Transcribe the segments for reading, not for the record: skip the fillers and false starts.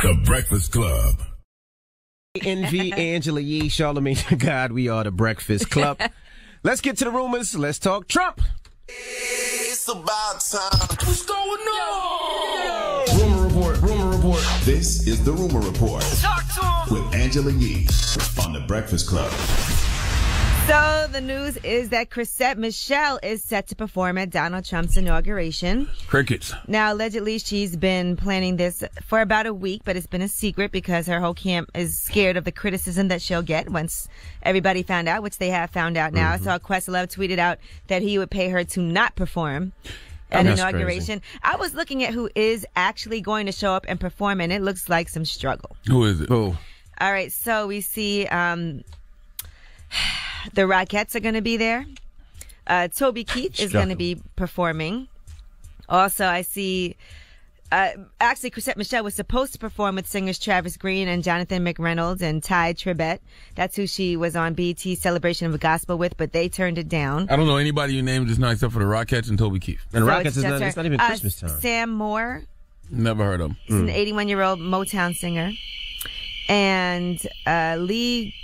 The Breakfast Club. Envy, Angela Yee, Charlamagne the God. We are the Breakfast Club. Let's get to the rumors. Let's talk Trump. It's about time. What's going on? Rumor report. Rumor report. This is the Rumor Report. Talk to him. With Angela Yee on the Breakfast Club. So the news is that Chrisette Michele is set to perform at Donald Trump's inauguration. Crickets. Now, allegedly, she's been planning this for about a week, but it's been a secret because her whole camp is scared of the criticism that she'll get once everybody found out, which they have found out now. I saw Questlove tweeted out that he would pay her to not perform at inauguration. Crazy. I was looking at who is actually going to show up and perform, and it looks like some struggle. Who is it? Oh. All right, so we see the Rockettes are going to be there. Toby Keith is going to be performing. Also, I see... actually, Chrisette Michele was supposed to perform with singers Travis Green and Jonathan McReynolds and Ty Tribbett. That's who she was on BET's Celebration of the Gospel with, but they turned it down. I don't know anybody you named just now except for the Rockettes and Toby Keith. And the Rockettes, it's not even Christmas time. Sam Moore. Never heard of him. He's an 81-year-old Motown singer. And Lee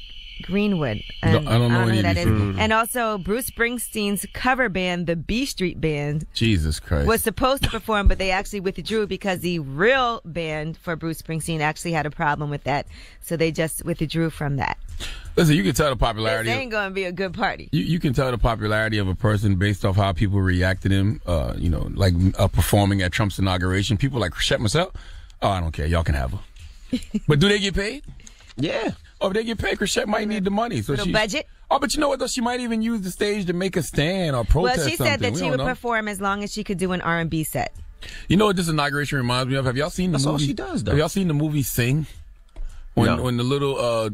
Greenwood. And I don't know who that is. And also Bruce Springsteen's cover band, the B Street Band, Jesus Christ, was supposed to perform, but they actually withdrew because the real band for Bruce Springsteen actually had a problem with that, so they just withdrew from that. Listen, you can tell the popularity. This ain't going to be a good party. You can tell the popularity of a person based off how people react to them. Like performing at Trump's inauguration. People like Chrisette Michele. Oh, I don't care. Y'all can have her. But do they get paid? Yeah. Oh, if they get paid, Chrisette might need the money. So little budget? Oh, but you know what, though? She might even use the stage to make a stand or protest something. Well, she said that she would perform as long as she could do an R&B set. You know what this inauguration reminds me of? Have y'all seen the movie? That's all she does, though. Have y'all seen the movie Sing? When the little...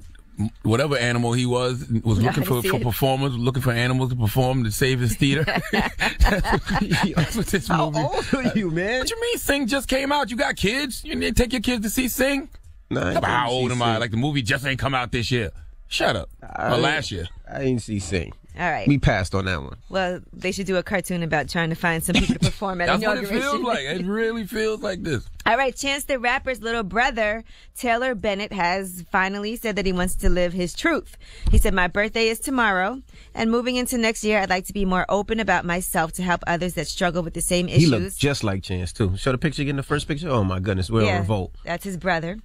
whatever animal he was looking for performers, looking for animals to perform to save his theater. That's what this movie. How old are you, man? What you mean Sing just came out? You got kids? You need to take your kids to see Sing? Nah, how old am I? Like the movie just ain't come out this year. Shut up. Or last year. I ain't see Sing. All right. We passed on that one. Well, they should do a cartoon about trying to find some people to perform at inauguration. That's what it feels like. It really feels like this. All right. Chance the Rapper's little brother, Taylor Bennett, has finally said that he wants to live his truth. He said, "My birthday is tomorrow, and moving into next year, I'd like to be more open about myself to help others that struggle with the same issues." He looked just like Chance, too. Show the picture again, the first picture. Oh, my goodness. We're on revolt. That's his brother.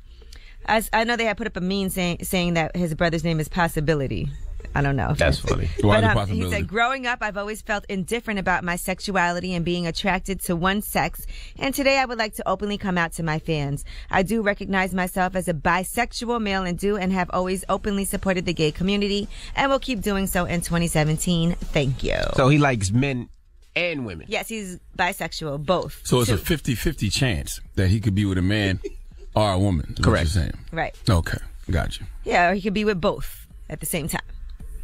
I know they had put up a meme saying that his brother's name is Possibility. I don't know. That's funny. Why the possibility? He said, "Growing up, I've always felt indifferent about my sexuality and being attracted to one sex. And today I would like to openly come out to my fans. I do recognize myself as a bisexual male and have always openly supported the gay community and will keep doing so in 2017. Thank you." So he likes men and women. Yes, he's bisexual, both. So it's a 50-50 chance that he could be with a man or a woman. Correct. What you're saying. Right. Okay. Got you. Yeah, or he could be with both at the same time.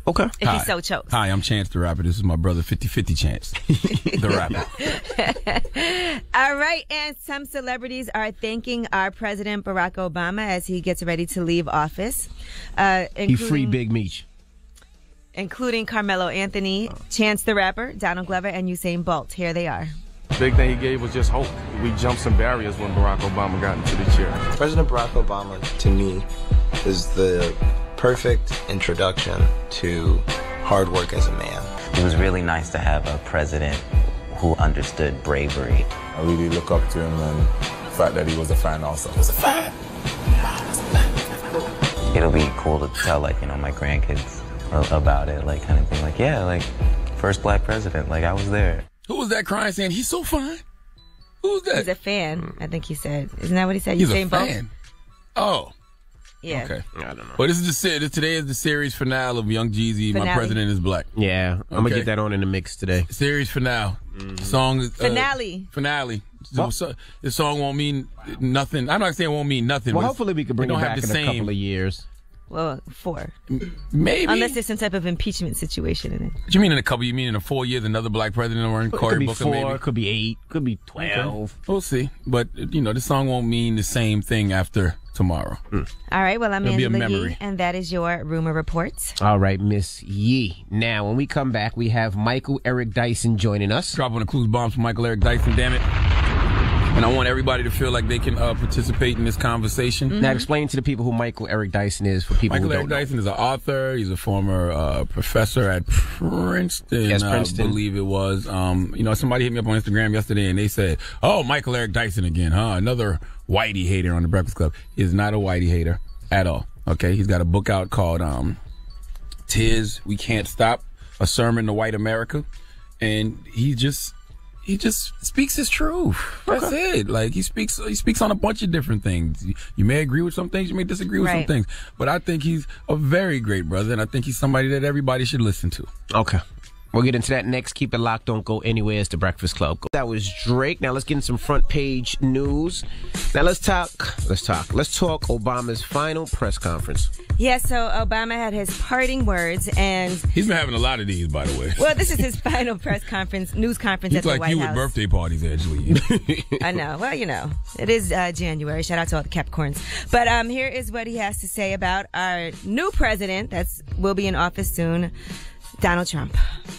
Okay. If he so chose. Hi, I'm Chance the Rapper. This is my brother, 50-50 Chance the Rapper. All right, and some celebrities are thanking our President Barack Obama as he gets ready to leave office. He free Big Meech. Including Carmelo Anthony, Chance the Rapper, Donald Glover, and Usain Bolt. Here they are. The big thing he gave was just hope. We jumped some barriers when Barack Obama got into the chair. President Barack Obama, to me, is the perfect introduction to hard work as a man. It was really nice to have a president who understood bravery. I really look up to him, and the fact that he was a fan also. He was a fan. It'll be cool to tell, my grandkids about it, kind of thing. First black president, I was there. Who was that crying saying, "He's so fine"? Who was that? He's a fan, I think he said. Isn't that what he said? He's a fan. Oh. Yeah. Okay. I don't know. Well, today is the series finale of Young Jeezy, My President is Black. Yeah. I'm going to get that on in the mix today. Series finale. Song is... Finale. The song won't mean nothing. I'm not saying it won't mean nothing. Well, hopefully we can bring it back in a couple of years. Well, 4. Maybe. Unless there's some type of impeachment situation in it. What you mean in a couple? You mean in 4 years another black president will run? Cory Booker, maybe? It could be 8, could be 12. Okay. We'll see. But, the song won't mean the same thing after tomorrow. All right. Well, I'm Angela Yee, memory. and that is your Rumor Report. All right, Miss Yee. Now, when we come back, we have Michael Eric Dyson joining us. Drop on the clues bombs for Michael Eric Dyson, damn it. and I want everybody to feel like they can participate in this conversation. Now, explain to the people who Michael Eric Dyson is for people who don't know. Michael Eric Dyson is an author. He's a former professor at Princeton. Yes, Princeton. I believe it was. Somebody hit me up on Instagram yesterday, and they said, "Oh, Michael Eric Dyson again, huh? Another whitey hater on the Breakfast Club." He is not a whitey hater at all. Okay, he's got a book out called "Tis We Can't Stop: A Sermon to White America," and he just speaks his truth. That's it. Like he speaks on a bunch of different things. You may agree with some things, you may disagree with some things, but I think he's a very great brother, and I think he's somebody that everybody should listen to. Okay. We'll get into that next. Keep it locked. Don't go anywhere. It's the Breakfast Club. That was Drake. Now let's get into some front page news. Now let's talk Obama's final press conference. Yeah, so Obama had his parting words, and he's been having a lot of these, by the way. Well, this is his final news conference at the White House. He's like you with birthday parties, actually. I know. Well, it is January. Shout out to all the Capricorns. But here is what he has to say about our new president will be in office soon, Donald Trump.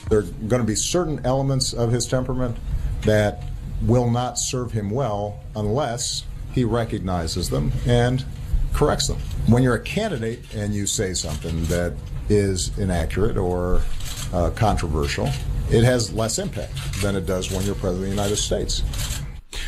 There are going to be certain elements of his temperament that will not serve him well unless he recognizes them and corrects them. When you're a candidate and you say something that is inaccurate or controversial, it has less impact than it does when you're president of the United States.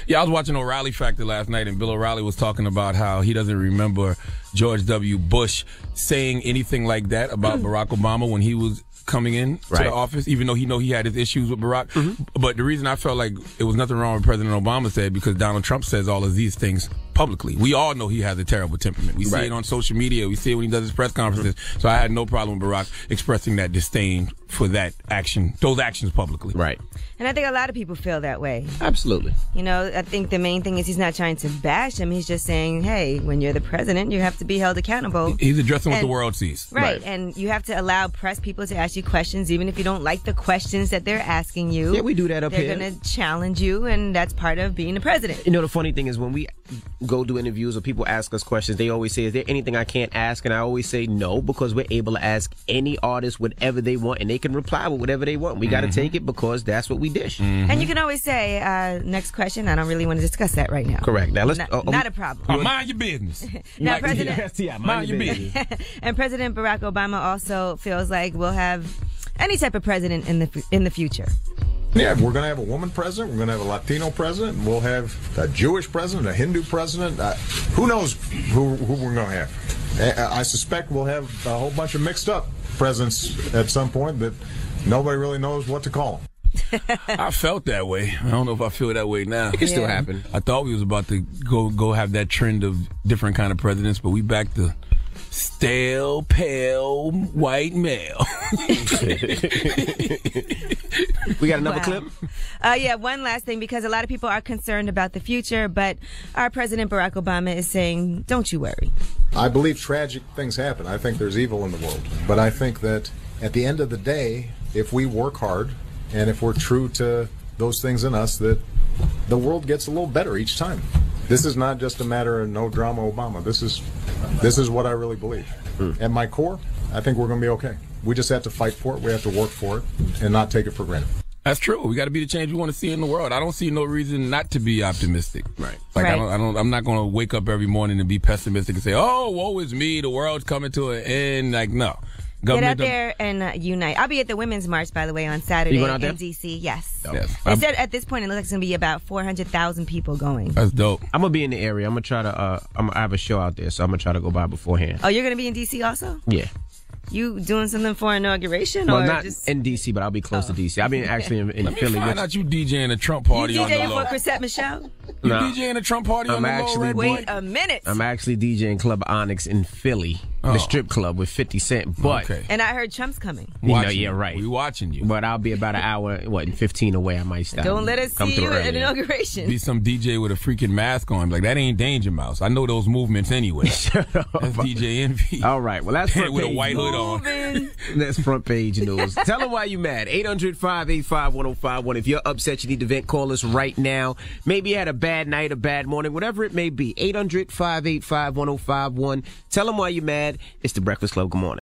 Yeah, I was watching O'Reilly Factor last night, and Bill O'Reilly was talking about how he doesn't remember George W. Bush saying anything like that about Barack Obama when he was coming in to the office, even though he had his issues with Barack. But the reason I felt like it was nothing wrong with President Obama said, because Donald Trump says all of these things publicly. We all know he has a terrible temperament. We see it on social media. We see it when he does his press conferences. So I had no problem with Barack expressing that disdain for those actions publicly. Right. And I think a lot of people feel that way. Absolutely. I think the main thing is he's not trying to bash him. He's just saying, hey, when you're the president, you have to be held accountable. He's addressing what the world sees. Right. And you have to allow press people to ask you questions, even if you don't like the questions that they're asking you. Yeah, we do that up here. They're going to challenge you, and that's part of being the president. The funny thing is when we go do interviews or people ask us questions, they always say, is there anything I can't ask? And I always say no, because we're able to ask any artist whatever they want, and they can reply with whatever they want. We got to take it because that's what we dish. And you can always say, next question, I don't really want to discuss that right now. Correct. Now let's not a problem. Mind your business. Now, President, mind your business. And President Barack Obama also feels like we'll have any type of president in the future. Yeah, we're going to have a woman president. We're going to have a Latino president. We'll have a Jewish president, a Hindu president. Who knows who we're going to have? I suspect we'll have a whole bunch of mixed up presidents at some point that nobody really knows what to call them. I felt that way. I don't know if I feel that way now. It can still happen. I thought we was about to go have that trend of different kind of presidents, but we back to stale, pale, white male. We got another clip? Yeah, one last thing, because a lot of people are concerned about the future, but our President Barack Obama is saying, don't you worry. I believe tragic things happen. I think there's evil in the world. But I think that at the end of the day, if we work hard and if we're true to those things in us, that the world gets a little better each time. This is not just a matter of no drama Obama. This is what I really believe. At my core, I think we're going to be okay. We just have to fight for it. We have to work for it and not take it for granted. That's true. We got to be the change we want to see in the world. I don't see no reason not to be optimistic. Right. I'm not going to wake up every morning and be pessimistic and say, "Oh, woe is me. The world's coming to an end." Like, no. Get out there and unite. I'll be at the Women's March, by the way, on Saturday in D.C. Yes. They said at this point it looks like it's going to be about 400,000 people going. That's dope. I'm going to be in the area. I'm going to try to, I have a show out there, so I'm going to try to go by beforehand. Oh, you're going to be in D.C. also? Yeah. You doing something for Inauguration? Well, or not just in D.C., but I'll be close to D.C. I'll be actually in Philly. Let me find out you DJing a Trump party you on the low. You DJing for Chrisette Michele? You DJing a Trump party on the low, right? Wait a minute. I'm actually DJing Club Onyx in Philly, the strip club with 50 Cent. But and I heard Trump's coming. Yeah, right. We watching you. But I'll be about an hour, 15 away. I might stop. Don't let us see you at Inauguration. Be some DJ with a freaking mask on. Like, that ain't Danger Mouse. I know those movements anyway. Shut up. That's DJ Envy. All right. Well, that's front with page a white hood on. That's front page news. Tell them why you mad. 800-585-1051. If you're upset, you need to vent. Call us right now. Maybe you had a bad night, a bad morning, whatever it may be. 800-585-1051. Tell them why you mad. It's the Breakfast Club. Good morning.